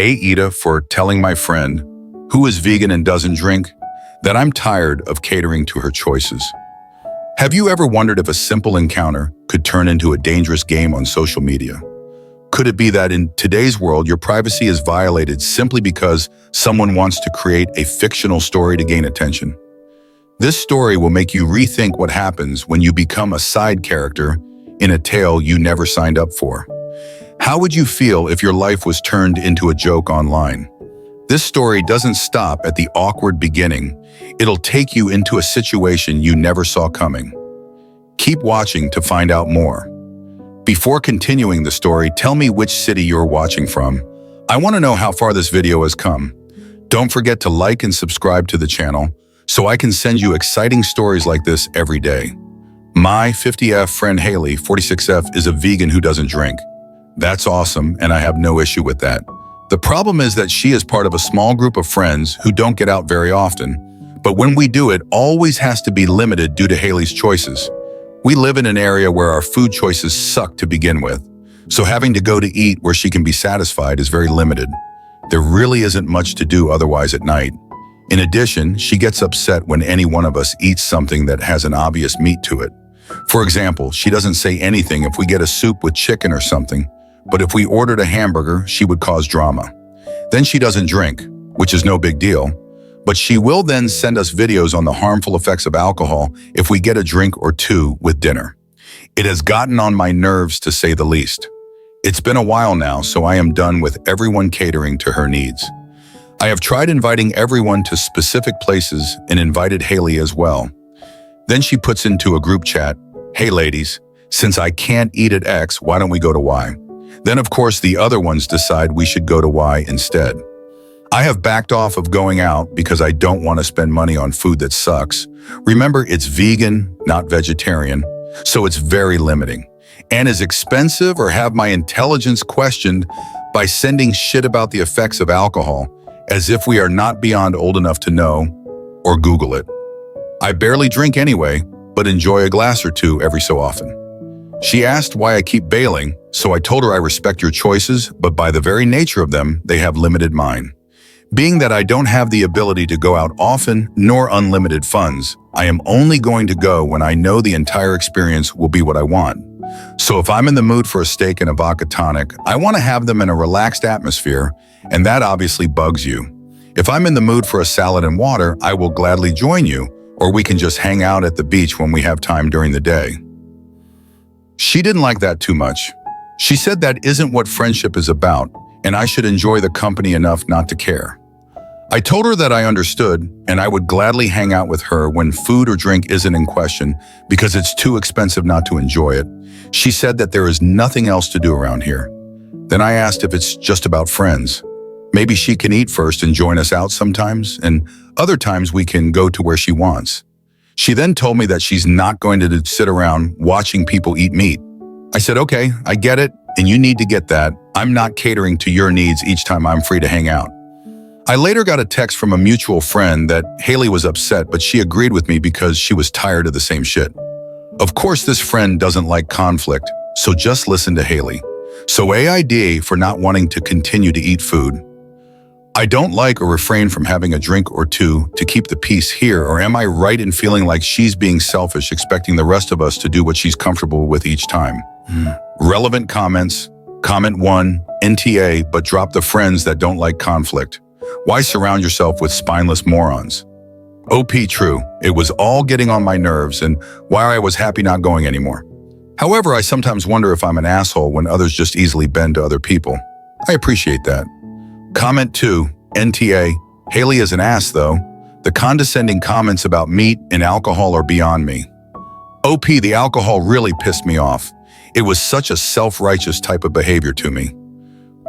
Ida for telling my friend, who is vegan and doesn't drink, that I'm tired of catering to her choices. Have you ever wondered if a simple encounter could turn into a dangerous game on social media? Could it be that in today's world, your privacy is violated simply because someone wants to create a fictional story to gain attention? This story will make you rethink what happens when you become a side character in a tale you never signed up for. How would you feel if your life was turned into a joke online? This story doesn't stop at the awkward beginning. It'll take you into a situation you never saw coming. Keep watching to find out more. Before continuing the story, tell me which city you're watching from. I want to know how far this video has come. Don't forget to like and subscribe to the channel so I can send you exciting stories like this every day. My 50F friend Haley, 46F, is a vegan who doesn't drink. That's awesome, and I have no issue with that. The problem is that she is part of a small group of friends who don't get out very often, but when we do, it always has to be limited due to Haley's choices. We live in an area where our food choices suck to begin with, so having to go to eat where she can be satisfied is very limited. There really isn't much to do otherwise at night. In addition, she gets upset when any one of us eats something that has an obvious meat to it. For example, she doesn't say anything if we get a soup with chicken or something, but if we ordered a hamburger, she would cause drama. Then she doesn't drink, which is no big deal, but she will then send us videos on the harmful effects of alcohol if we get a drink or two with dinner. It has gotten on my nerves, to say the least. It's been a while now, so I am done with everyone catering to her needs. I have tried inviting everyone to specific places and invited Haley as well. Then she puts into a group chat, "Hey ladies, since I can't eat at X, why don't we go to Y?" Then of course the other ones decide we should go to Y instead. I have backed off of going out because I don't want to spend money on food that sucks. Remember, it's vegan, not vegetarian, so it's very limiting and is expensive, or have my intelligence questioned by sending shit about the effects of alcohol as if we are not beyond old enough to know or Google it. I barely drink anyway, but enjoy a glass or two every so often. She asked why I keep bailing, so I told her I respect your choices, but by the very nature of them, they have limited mine. Being that I don't have the ability to go out often nor unlimited funds, I am only going to go when I know the entire experience will be what I want. So if I'm in the mood for a steak and a vodka tonic, I want to have them in a relaxed atmosphere, and that obviously bugs you. If I'm in the mood for a salad and water, I will gladly join you, or we can just hang out at the beach when we have time during the day. She didn't like that too much. She said that isn't what friendship is about, and I should enjoy the company enough not to care. I told her that I understood, and I would gladly hang out with her when food or drink isn't in question because it's too expensive not to enjoy it. She said that there is nothing else to do around here. Then I asked if it's just about friends. Maybe she can eat first and join us out sometimes, and other times we can go to where she wants. She then told me that she's not going to sit around watching people eat meat. I said, okay, I get it, and you need to get that. I'm not catering to your needs each time I'm free to hang out. I later got a text from a mutual friend that Haley was upset, but she agreed with me because she was tired of the same shit. Of course, this friend doesn't like conflict, so just listen to Haley. So AIDA for not wanting to continue to eat food. I don't like or refrain from having a drink or two to keep the peace here, or am I right in feeling like she's being selfish, expecting the rest of us to do what she's comfortable with each time? Relevant comments. Comment 1, NTA, but drop the friends that don't like conflict. Why surround yourself with spineless morons? OP true, it was all getting on my nerves and why I was happy not going anymore. However, I sometimes wonder if I'm an asshole when others just easily bend to other people. I appreciate that. Comment 2, NTA, Haley is an ass though. The condescending comments about meat and alcohol are beyond me. OP, the alcohol really pissed me off. It was such a self-righteous type of behavior to me.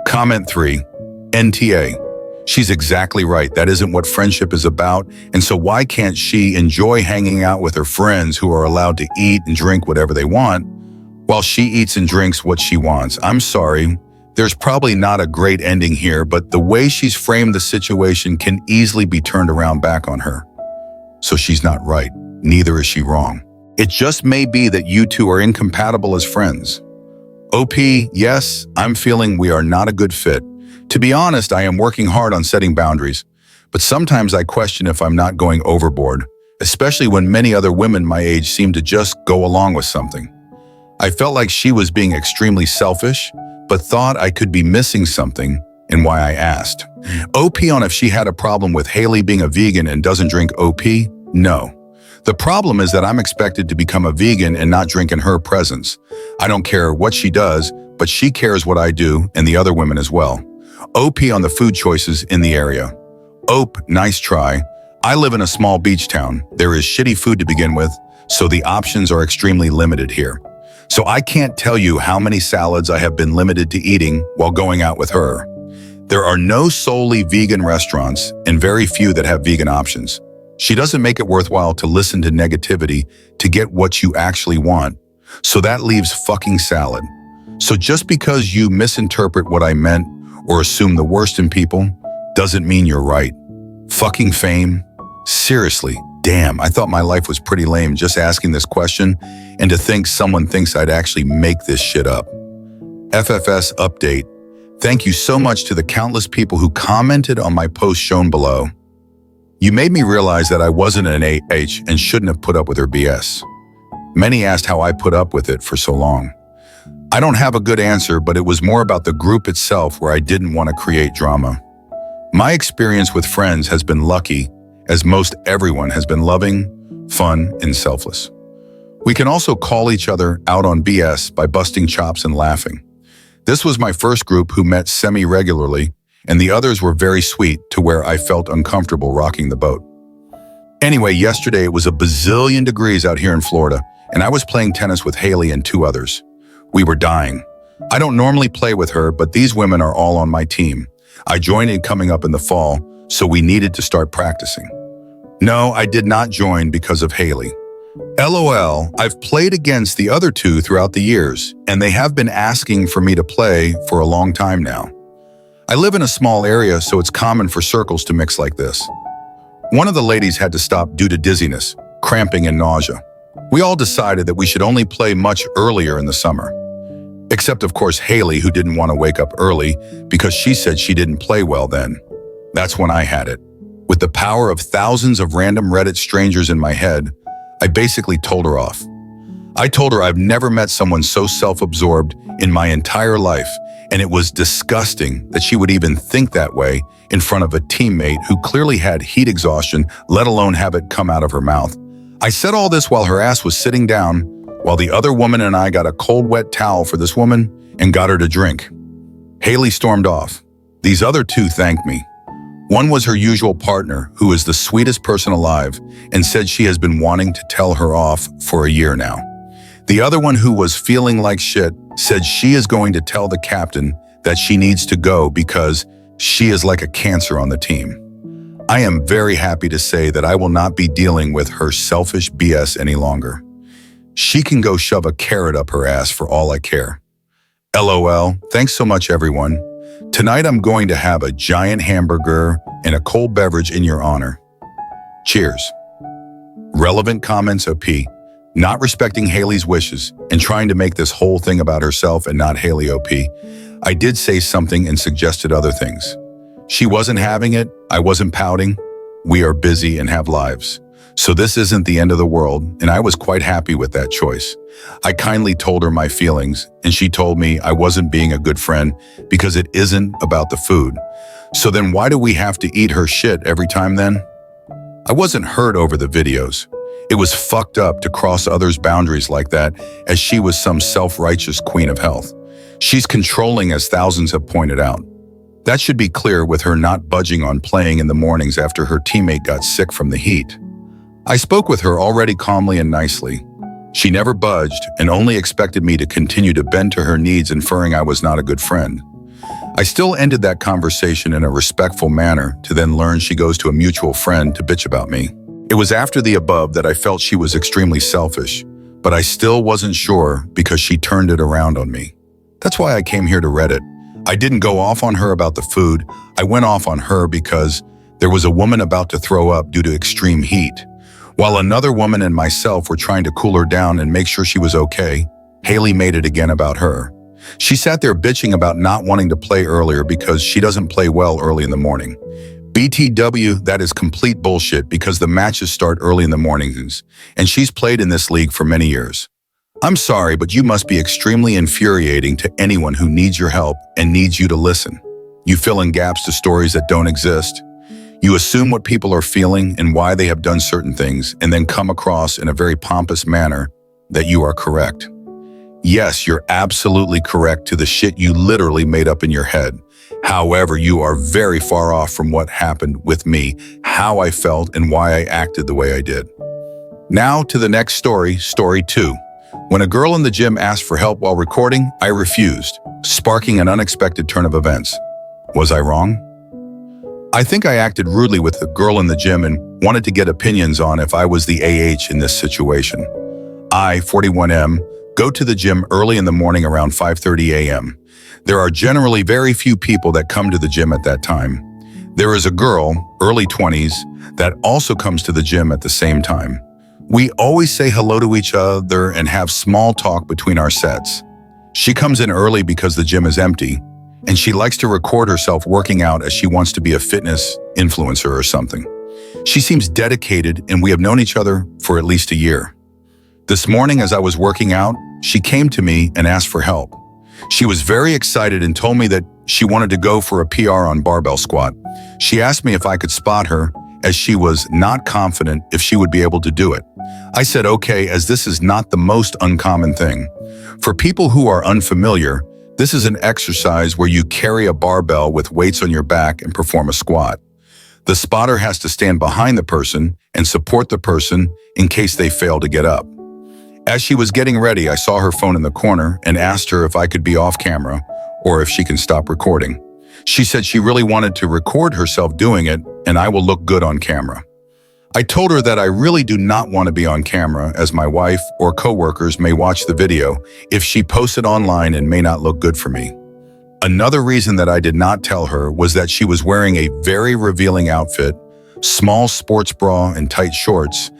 Comment 3, NTA. She's exactly right. That isn't what friendship is about, and so why can't she enjoy hanging out with her friends who are allowed to eat and drink whatever they want, while she eats and drinks what she wants? I'm sorry. There's probably not a great ending here, but the way she's framed the situation can easily be turned around back on her. So she's not right. Neither is she wrong. It just may be that you two are incompatible as friends. OP, yes, I'm feeling we are not a good fit. To be honest, I am working hard on setting boundaries, but sometimes I question if I'm not going overboard, especially when many other women my age seem to just go along with something. I felt like she was being extremely selfish, but thought I could be missing something, and why I asked. OP on if she had a problem with Haley being a vegan and doesn't drink OP? No. The problem is that I'm expected to become a vegan and not drink in her presence. I don't care what she does, but she cares what I do and the other women as well. OP on the food choices in the area. OP, nice try. I live in a small beach town. There is shitty food to begin with, so the options are extremely limited here. So I can't tell you how many salads I have been limited to eating while going out with her. There are no solely vegan restaurants and very few that have vegan options. She doesn't make it worthwhile to listen to negativity to get what you actually want. So that leaves fucking salad. So just because you misinterpret what I meant or assume the worst in people doesn't mean you're right. Fucking fame? Seriously, damn, I thought my life was pretty lame just asking this question, and to think someone thinks I'd actually make this shit up. FFS update. Thank you so much to the countless people who commented on my post shown below. You made me realize that I wasn't an AH and shouldn't have put up with her BS. Many asked how I put up with it for so long. I don't have a good answer, but it was more about the group itself where I didn't want to create drama. My experience with friends has been lucky, as most everyone has been loving, fun, and selfless. We can also call each other out on BS by busting chops and laughing. This was my first group who met semi-regularly, and the others were very sweet to where I felt uncomfortable rocking the boat. Anyway, yesterday it was a bazillion degrees out here in Florida, and I was playing tennis with Haley and two others. We were dying. I don't normally play with her, but these women are all on my team. I joined in coming up in the fall, so we needed to start practicing. No, I did not join because of Haley. LOL, I've played against the other two throughout the years, and they have been asking for me to play for a long time now. I live in a small area, so it's common for circles to mix like this. One of the ladies had to stop due to dizziness, cramping, and nausea. We all decided that we should only play much earlier in the summer. Except, of course, Haley, who didn't want to wake up early because she said she didn't play well then. That's when I had it. With the power of thousands of random Reddit strangers in my head, I basically told her off. I told her I've never met someone so self-absorbed in my entire life, and it was disgusting that she would even think that way in front of a teammate who clearly had heat exhaustion, let alone have it come out of her mouth. I said all this while her ass was sitting down, while the other woman and I got a cold, wet towel for this woman and got her to drink. Haley stormed off. These other two thanked me. One was her usual partner, who is the sweetest person alive, and said she has been wanting to tell her off for a year now. The other one, who was feeling like shit, said she is going to tell the captain that she needs to go because she is like a cancer on the team. I am very happy to say that I will not be dealing with her selfish BS any longer. She can go shove a carrot up her ass for all I care. LOL, thanks so much everyone. Tonight I'm going to have a giant hamburger and a cold beverage in your honor. Cheers. Relevant comments OP. Not respecting Haley's wishes and trying to make this whole thing about herself and not Haley OP. I did say something and suggested other things. She wasn't having it, I wasn't pouting. We are busy and have lives. So this isn't the end of the world, and I was quite happy with that choice. I kindly told her my feelings, and she told me I wasn't being a good friend because it isn't about the food. So then why do we have to eat her shit every time then? I wasn't hurt over the videos. It was fucked up to cross others' boundaries like that, as she was some self-righteous queen of health. She's controlling, as thousands have pointed out. That should be clear with her not budging on playing in the mornings after her teammate got sick from the heat. I spoke with her already calmly and nicely. She never budged and only expected me to continue to bend to her needs, inferring I was not a good friend. I still ended that conversation in a respectful manner to then learn she goes to a mutual friend to bitch about me. It was after the above that I felt she was extremely selfish, but I still wasn't sure because she turned it around on me. That's why I came here to Reddit. I didn't go off on her about the food. I went off on her because there was a woman about to throw up due to extreme heat. While another woman and myself were trying to cool her down and make sure she was okay, Haley made it again about her. She sat there bitching about not wanting to play earlier because she doesn't play well early in the morning. BTW, that is complete bullshit because the matches start early in the mornings, and she's played in this league for many years. I'm sorry, but you must be extremely infuriating to anyone who needs your help and needs you to listen. You fill in gaps to stories that don't exist. You assume what people are feeling and why they have done certain things, and then come across in a very pompous manner that you are correct. Yes, you're absolutely correct to the shit you literally made up in your head. However, you are very far off from what happened with me, how I felt, and why I acted the way I did. Now to the next story, story 2. When a girl in the gym asked for help while recording, I refused, sparking an unexpected turn of events. Was I wrong? I think I acted rudely with the girl in the gym and wanted to get opinions on if I was the AH in this situation. I, 41M, go to the gym early in the morning around 5:30 a.m. There are generally very few people that come to the gym at that time. There is a girl, early 20s, that also comes to the gym at the same time. We always say hello to each other and have small talk between our sets. She comes in early because the gym is empty, and she likes to record herself working out as she wants to be a fitness influencer or something. She seems dedicated, and we have known each other for at least a year. This morning, as I was working out, she came to me and asked for help. She was very excited and told me that she wanted to go for a PR on barbell squat. She asked me if I could spot her, as she was not confident if she would be able to do it. I said okay, as this is not the most uncommon thing. For people who are unfamiliar, this is an exercise where you carry a barbell with weights on your back and perform a squat. The spotter has to stand behind the person and support the person in case they fail to get up. As she was getting ready, I saw her phone in the corner and asked her if I could be off camera or if she can stop recording. She said she really wanted to record herself doing it and I will look good on camera. I told her that I really do not want to be on camera, as my wife or coworkers may watch the video if she posts it online and may not look good for me. Another reason that I did not tell her was that she was wearing a very revealing outfit, small sports bra and tight shorts,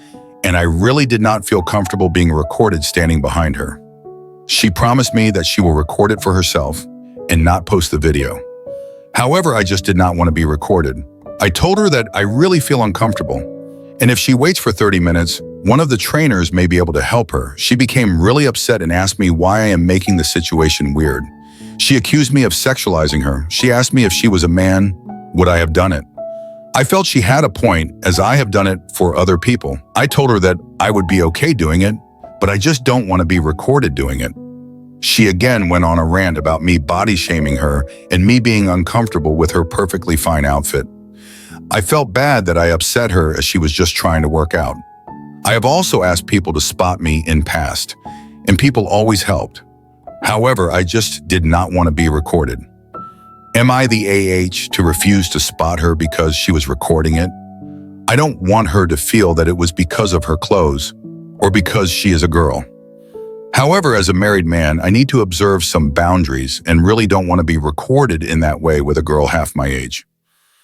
and I really did not feel comfortable being recorded standing behind her. She promised me that she will record it for herself and not post the video. However, I just did not want to be recorded. I told her that I really feel uncomfortable, and if she waits for 30 minutes, one of the trainers may be able to help her. She became really upset and asked me why I am making the situation weird. She accused me of sexualizing her. She asked me if she was a man, would I have done it? I felt she had a point, as I have done it for other people. I told her that I would be okay doing it, but I just don't want to be recorded doing it. She again went on a rant about me body shaming her and me being uncomfortable with her perfectly fine outfit. I felt bad that I upset her, as she was just trying to work out. I have also asked people to spot me in past, and people always helped. However, I just did not want to be recorded. Am I the AH to refuse to spot her because she was recording it? I don't want her to feel that it was because of her clothes or because she is a girl. However, as a married man, I need to observe some boundaries and really don't want to be recorded in that way with a girl half my age.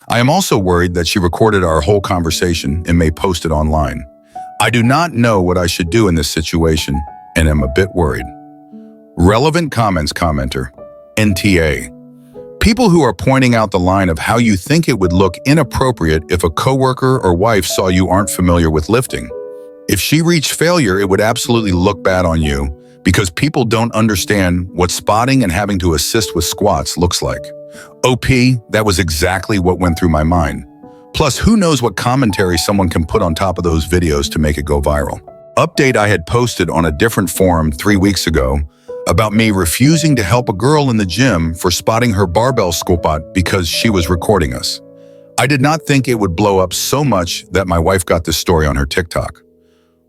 I am also worried that she recorded our whole conversation and may post it online. I do not know what I should do in this situation and am a bit worried. Relevant comments commenter, NTA. People who are pointing out the line of how you think it would look inappropriate if a coworker or wife saw you aren't familiar with lifting. If she reached failure, it would absolutely look bad on you because people don't understand what spotting and having to assist with squats looks like. OP, that was exactly what went through my mind. Plus, who knows what commentary someone can put on top of those videos to make it go viral. Update I had posted on a different forum 3 weeks ago about me refusing to help a girl in the gym for spotting her barbell squat because she was recording us. I did not think it would blow up so much that my wife got this story on her TikTok.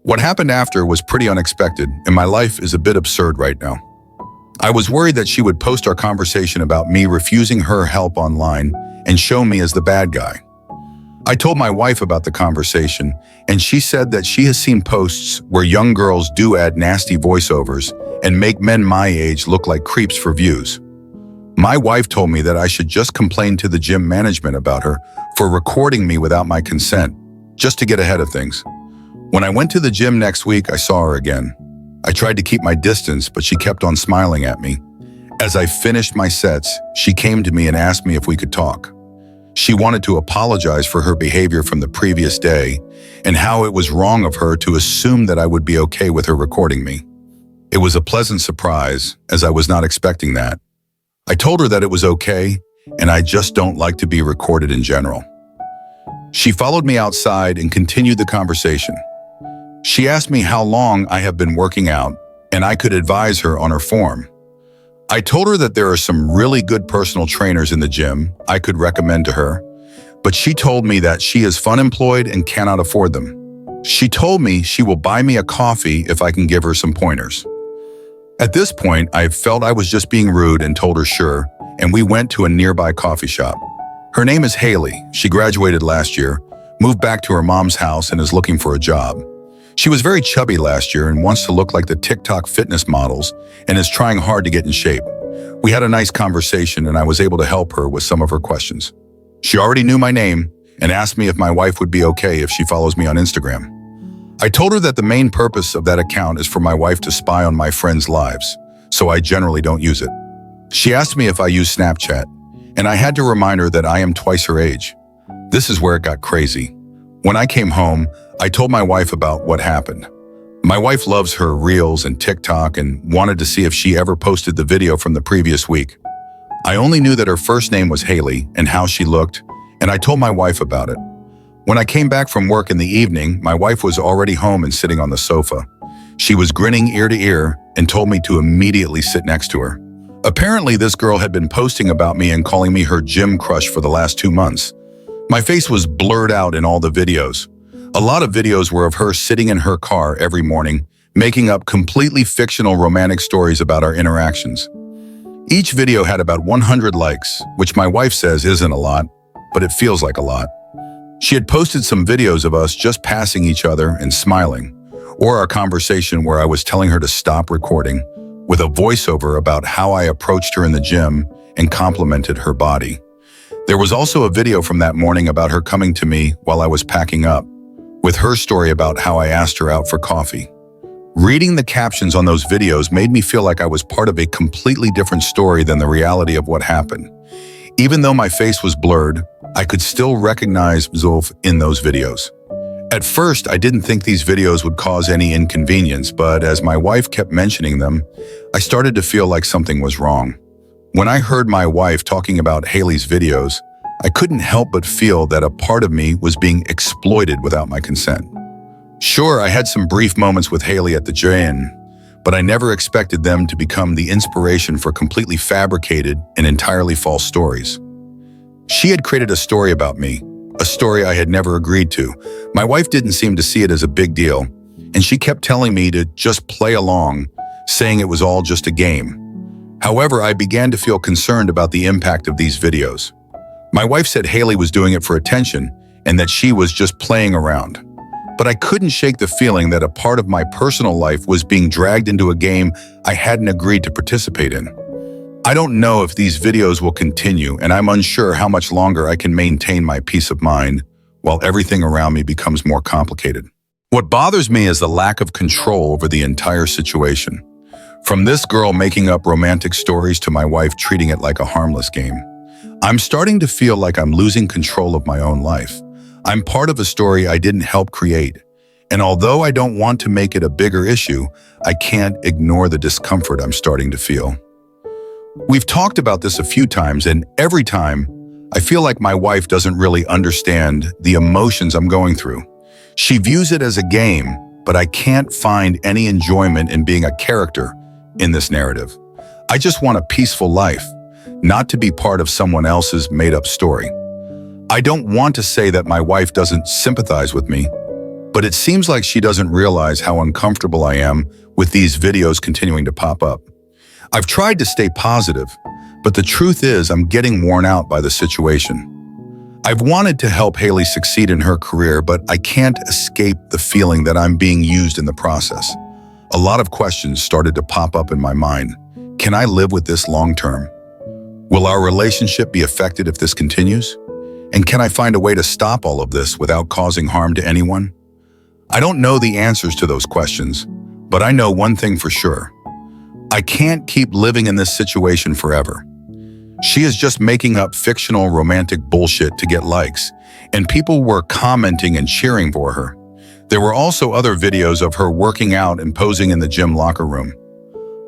What happened after was pretty unexpected, and my life is a bit absurd right now. I was worried that she would post our conversation about me refusing her help online and show me as the bad guy. I told my wife about the conversation, and she said that she has seen posts where young girls do add nasty voiceovers and make men my age look like creeps for views. My wife told me that I should just complain to the gym management about her for recording me without my consent, just to get ahead of things. When I went to the gym next week, I saw her again. I tried to keep my distance, but she kept on smiling at me. As I finished my sets, she came to me and asked me if we could talk. She wanted to apologize for her behavior from the previous day and how it was wrong of her to assume that I would be okay with her recording me. It was a pleasant surprise, as I was not expecting that. I told her that it was okay, and I just don't like to be recorded in general. She followed me outside and continued the conversation. She asked me how long I have been working out, and I could advise her on her form. I told her that there are some really good personal trainers in the gym I could recommend to her, but she told me that she is unemployed and cannot afford them. She told me she will buy me a coffee if I can give her some pointers. At this point, I felt I was just being rude and told her sure, and we went to a nearby coffee shop. Her name is Haley. She graduated last year, moved back to her mom's house, and is looking for a job. She was very chubby last year and wants to look like the TikTok fitness models and is trying hard to get in shape. We had a nice conversation and I was able to help her with some of her questions. She already knew my name and asked me if my wife would be okay if she follows me on Instagram. I told her that the main purpose of that account is for my wife to spy on my friends' lives, so I generally don't use it. She asked me if I use Snapchat, and I had to remind her that I am twice her age. This is where it got crazy. When I came home, I told my wife about what happened. My wife loves her Reels and TikTok and wanted to see if she ever posted the video from the previous week. I only knew that her first name was Haley and how she looked, and I told my wife about it. When I came back from work in the evening, my wife was already home and sitting on the sofa. She was grinning ear to ear and told me to immediately sit next to her. Apparently, this girl had been posting about me and calling me her gym crush for the last 2 months. My face was blurred out in all the videos. A lot of videos were of her sitting in her car every morning, making up completely fictional romantic stories about our interactions. Each video had about 100 likes, which my wife says isn't a lot, but it feels like a lot. She had posted some videos of us just passing each other and smiling, or our conversation where I was telling her to stop recording, with a voiceover about how I approached her in the gym and complimented her body. There was also a video from that morning about her coming to me while I was packing up, with her story about how I asked her out for coffee. Reading the captions on those videos made me feel like I was part of a completely different story than the reality of what happened. Even though my face was blurred, I could still recognize Zulf in those videos. At first, I didn't think these videos would cause any inconvenience, but as my wife kept mentioning them, I started to feel like something was wrong. When I heard my wife talking about Haley's videos, I couldn't help but feel that a part of me was being exploited without my consent. Sure, I had some brief moments with Haley at the gym, but I never expected them to become the inspiration for completely fabricated and entirely false stories. She had created a story about me, a story I had never agreed to. My wife didn't seem to see it as a big deal, and she kept telling me to just play along, saying it was all just a game. However, I began to feel concerned about the impact of these videos. My wife said Haley was doing it for attention and that she was just playing around. But I couldn't shake the feeling that a part of my personal life was being dragged into a game I hadn't agreed to participate in. I don't know if these videos will continue, and I'm unsure how much longer I can maintain my peace of mind while everything around me becomes more complicated. What bothers me is the lack of control over the entire situation. From this girl making up romantic stories to my wife treating it like a harmless game. I'm starting to feel like I'm losing control of my own life. I'm part of a story I didn't help create. And although I don't want to make it a bigger issue, I can't ignore the discomfort I'm starting to feel. We've talked about this a few times, and every time, I feel like my wife doesn't really understand the emotions I'm going through. She views it as a game, but I can't find any enjoyment in being a character in this narrative. I just want a peaceful life, not to be part of someone else's made-up story. I don't want to say that my wife doesn't sympathize with me, but it seems like she doesn't realize how uncomfortable I am with these videos continuing to pop up. I've tried to stay positive, but the truth is I'm getting worn out by the situation. I've wanted to help Haley succeed in her career, but I can't escape the feeling that I'm being used in the process. A lot of questions started to pop up in my mind. Can I live with this long term? Will our relationship be affected if this continues? And can I find a way to stop all of this without causing harm to anyone? I don't know the answers to those questions, but I know one thing for sure. I can't keep living in this situation forever. She is just making up fictional romantic bullshit to get likes, and people were commenting and cheering for her. There were also other videos of her working out and posing in the gym locker room.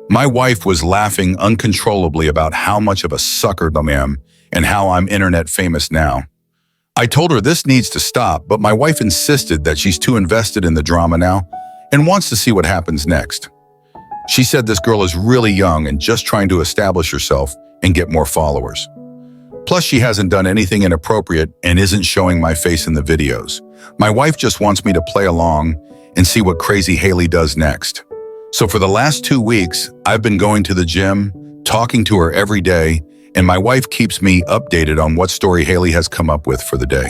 My wife was laughing uncontrollably about how much of a sucker I am and how I'm internet famous now. I told her this needs to stop, but my wife insisted that she's too invested in the drama now and wants to see what happens next. She said this girl is really young and just trying to establish herself and get more followers. Plus, she hasn't done anything inappropriate and isn't showing my face in the videos. My wife just wants me to play along and see what crazy Haley does next. So for the last 2 weeks, I've been going to the gym, talking to her every day, and my wife keeps me updated on what story Haley has come up with for the day.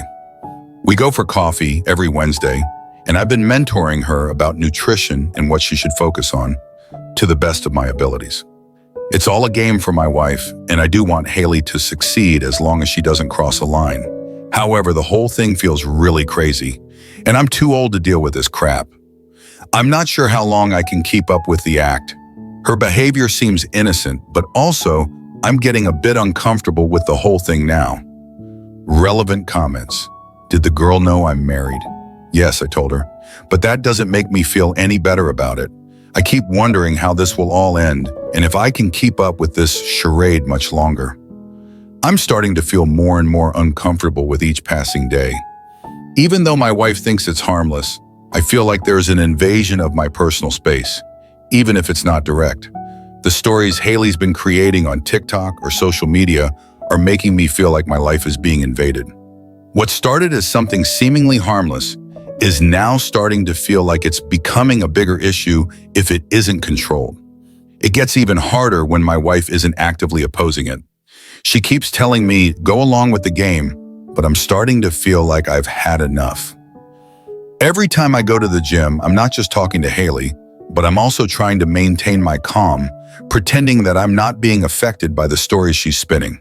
We go for coffee every Wednesday, and I've been mentoring her about nutrition and what she should focus on, to the best of my abilities. It's all a game for my wife, and I do want Haley to succeed as long as she doesn't cross a line. However, the whole thing feels really crazy, and I'm too old to deal with this crap. I'm not sure how long I can keep up with the act. Her behavior seems innocent, but also, I'm getting a bit uncomfortable with the whole thing now. Relevant comments. Did the girl know I'm married? Yes, I told her, but that doesn't make me feel any better about it. I keep wondering how this will all end and if I can keep up with this charade much longer. I'm starting to feel more and more uncomfortable with each passing day. Even though my wife thinks it's harmless, I feel like there's an invasion of my personal space, even if it's not direct. The stories Haley's been creating on TikTok or social media are making me feel like my life is being invaded. What started as something seemingly harmless is now starting to feel like it's becoming a bigger issue if it isn't controlled. It gets even harder when my wife isn't actively opposing it. She keeps telling me, go along with the game, but I'm starting to feel like I've had enough. Every time I go to the gym, I'm not just talking to Haley, but I'm also trying to maintain my calm, pretending that I'm not being affected by the stories she's spinning.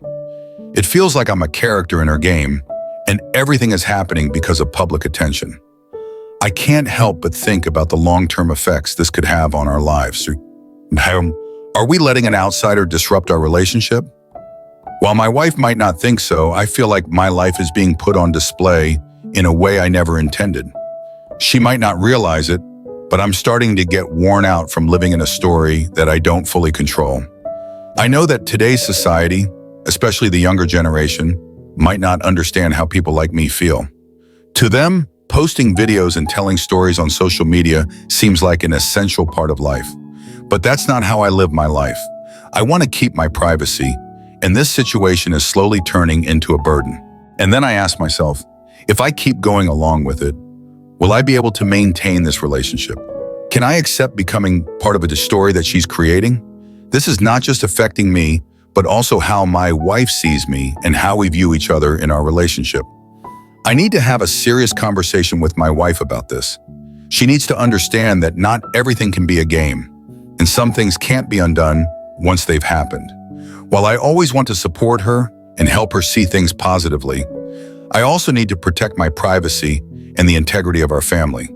It feels like I'm a character in her game, and everything is happening because of public attention. I can't help but think about the long-term effects this could have on our lives. Are we letting an outsider disrupt our relationship? While my wife might not think so, I feel like my life is being put on display in a way I never intended. She might not realize it, but I'm starting to get worn out from living in a story that I don't fully control. I know that today's society, especially the younger generation, might not understand how people like me feel. To them, posting videos and telling stories on social media seems like an essential part of life. But that's not how I live my life. I want to keep my privacy, and this situation is slowly turning into a burden. And then I ask myself, if I keep going along with it, will I be able to maintain this relationship? Can I accept becoming part of a story that she's creating? This is not just affecting me, but also how my wife sees me and how we view each other in our relationship. I need to have a serious conversation with my wife about this. She needs to understand that not everything can be a game, and some things can't be undone once they've happened. While I always want to support her and help her see things positively, I also need to protect my privacy and the integrity of our family.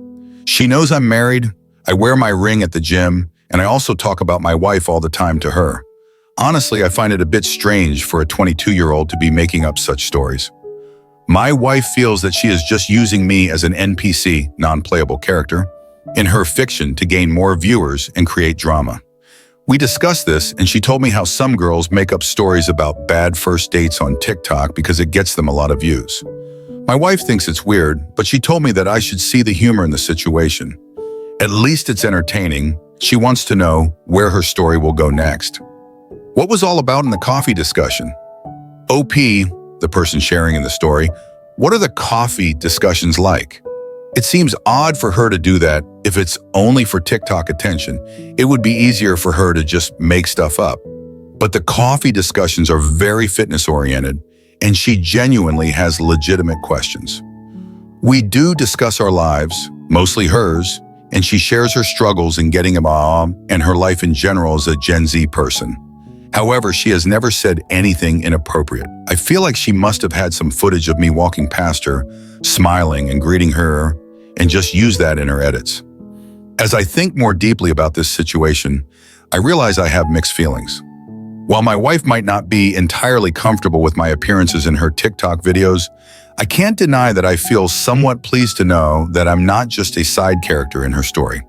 She knows I'm married, I wear my ring at the gym, and I also talk about my wife all the time to her. Honestly, I find it a bit strange for a 22-year-old to be making up such stories. My wife feels that she is just using me as an NPC, non-playable character, in her fiction to gain more viewers and create drama. We discussed this, and she told me how some girls make up stories about bad first dates on TikTok because it gets them a lot of views. My wife thinks it's weird, but she told me that I should see the humor in the situation. At least it's entertaining. She wants to know where her story will go next. What was all about in the coffee discussion? OP, the person sharing in the story, what are the coffee discussions like? It seems odd for her to do that if it's only for TikTok attention. It would be easier for her to just make stuff up. But the coffee discussions are very fitness-oriented, and she genuinely has legitimate questions. We do discuss our lives, mostly hers, and she shares her struggles in getting a mom and her life in general as a Gen Z person. However, she has never said anything inappropriate. I feel like she must have had some footage of me walking past her, smiling and greeting her, and just use that in her edits. As I think more deeply about this situation, I realize I have mixed feelings. While my wife might not be entirely comfortable with my appearances in her TikTok videos, I can't deny that I feel somewhat pleased to know that I'm not just a side character in her story.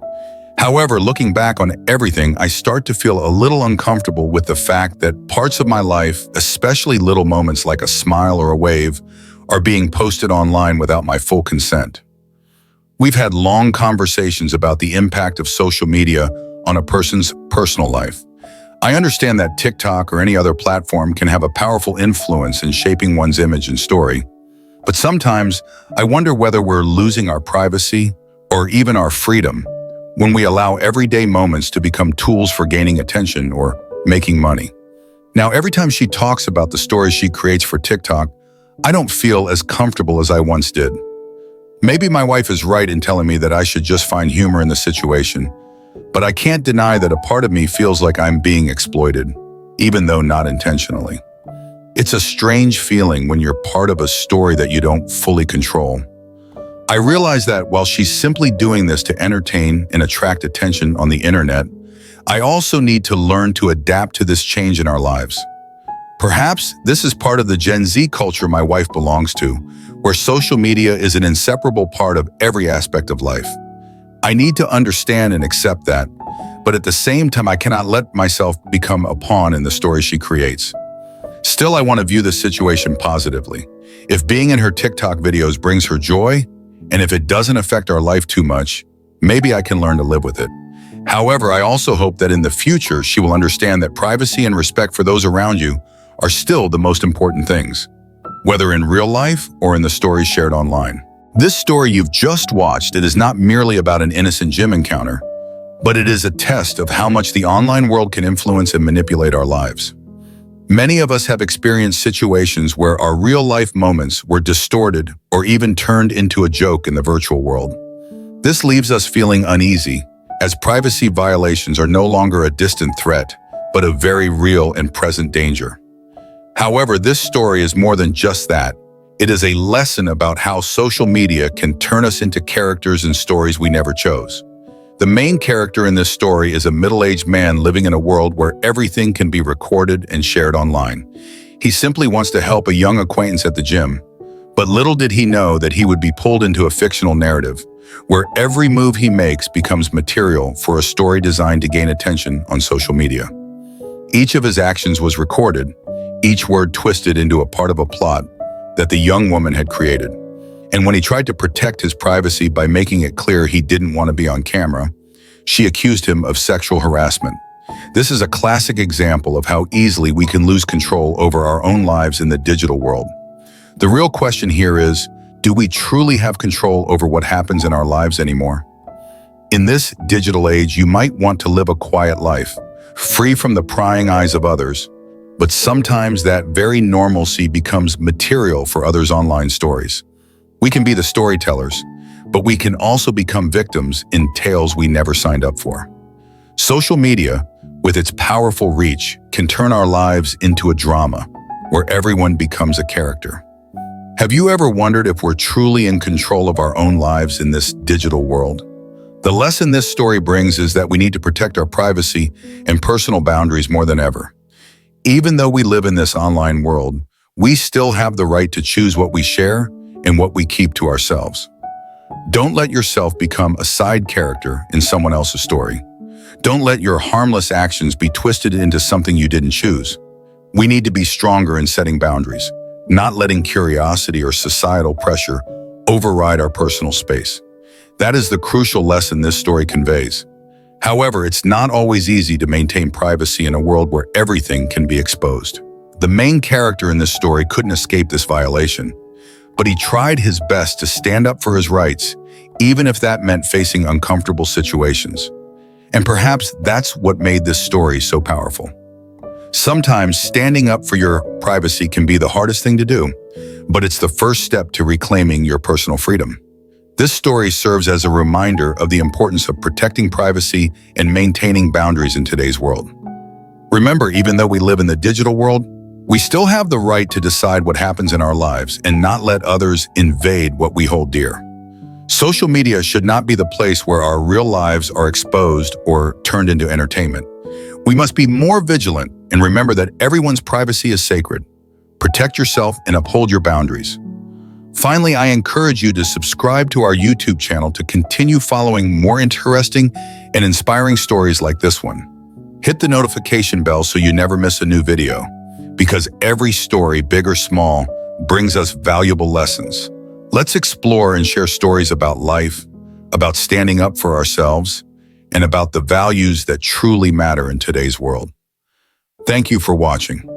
However, looking back on everything, I start to feel a little uncomfortable with the fact that parts of my life, especially little moments like a smile or a wave, are being posted online without my full consent. We've had long conversations about the impact of social media on a person's personal life. I understand that TikTok or any other platform can have a powerful influence in shaping one's image and story, but sometimes I wonder whether we're losing our privacy or even our freedom when we allow everyday moments to become tools for gaining attention or making money. Now, every time she talks about the stories she creates for TikTok, I don't feel as comfortable as I once did. Maybe my wife is right in telling me that I should just find humor in the situation, but I can't deny that a part of me feels like I'm being exploited, even though not intentionally. It's a strange feeling when you're part of a story that you don't fully control. I realize that while she's simply doing this to entertain and attract attention on the internet, I also need to learn to adapt to this change in our lives. Perhaps this is part of the Gen Z culture my wife belongs to, where social media is an inseparable part of every aspect of life. I need to understand and accept that, but at the same time, I cannot let myself become a pawn in the story she creates. Still, I want to view this situation positively. If being in her TikTok videos brings her joy, and if it doesn't affect our life too much, maybe I can learn to live with it. However, I also hope that in the future, she will understand that privacy and respect for those around you are still the most important things, whether in real life or in the stories shared online. This story you've just watched, it is not merely about an innocent gym encounter, but it is a test of how much the online world can influence and manipulate our lives. Many of us have experienced situations where our real-life moments were distorted or even turned into a joke in the virtual world. This leaves us feeling uneasy, as privacy violations are no longer a distant threat, but a very real and present danger. However, this story is more than just that. It is a lesson about how social media can turn us into characters and stories we never chose. The main character in this story is a middle-aged man living in a world where everything can be recorded and shared online. He simply wants to help a young acquaintance at the gym, but little did he know that he would be pulled into a fictional narrative, where every move he makes becomes material for a story designed to gain attention on social media. Each of his actions was recorded, each word twisted into a part of a plot that the young woman had created. And when he tried to protect his privacy by making it clear he didn't want to be on camera, she accused him of sexual harassment. This is a classic example of how easily we can lose control over our own lives in the digital world. The real question here is, do we truly have control over what happens in our lives anymore? In this digital age, you might want to live a quiet life, free from the prying eyes of others, but sometimes that very normalcy becomes material for others' online stories. We can be the storytellers, but we can also become victims in tales we never signed up for. Social media, with its powerful reach, can turn our lives into a drama where everyone becomes a character. Have you ever wondered if we're truly in control of our own lives in this digital world? The lesson this story brings is that we need to protect our privacy and personal boundaries more than ever. Even though we live in this online world, we still have the right to choose what we share and what we keep to ourselves. Don't let yourself become a side character in someone else's story. Don't let your harmless actions be twisted into something you didn't choose. We need to be stronger in setting boundaries, not letting curiosity or societal pressure override our personal space. That is the crucial lesson this story conveys. However, it's not always easy to maintain privacy in a world where everything can be exposed. The main character in this story couldn't escape this violation, but he tried his best to stand up for his rights, even if that meant facing uncomfortable situations. And perhaps that's what made this story so powerful. Sometimes standing up for your privacy can be the hardest thing to do, but it's the first step to reclaiming your personal freedom. This story serves as a reminder of the importance of protecting privacy and maintaining boundaries in today's world. Remember, even though we live in the digital world, we still have the right to decide what happens in our lives and not let others invade what we hold dear. Social media should not be the place where our real lives are exposed or turned into entertainment. We must be more vigilant and remember that everyone's privacy is sacred. Protect yourself and uphold your boundaries. Finally, I encourage you to subscribe to our YouTube channel to continue following more interesting and inspiring stories like this one. Hit the notification bell so you never miss a new video, because every story, big or small, brings us valuable lessons. Let's explore and share stories about life, about standing up for ourselves, and about the values that truly matter in today's world. Thank you for watching.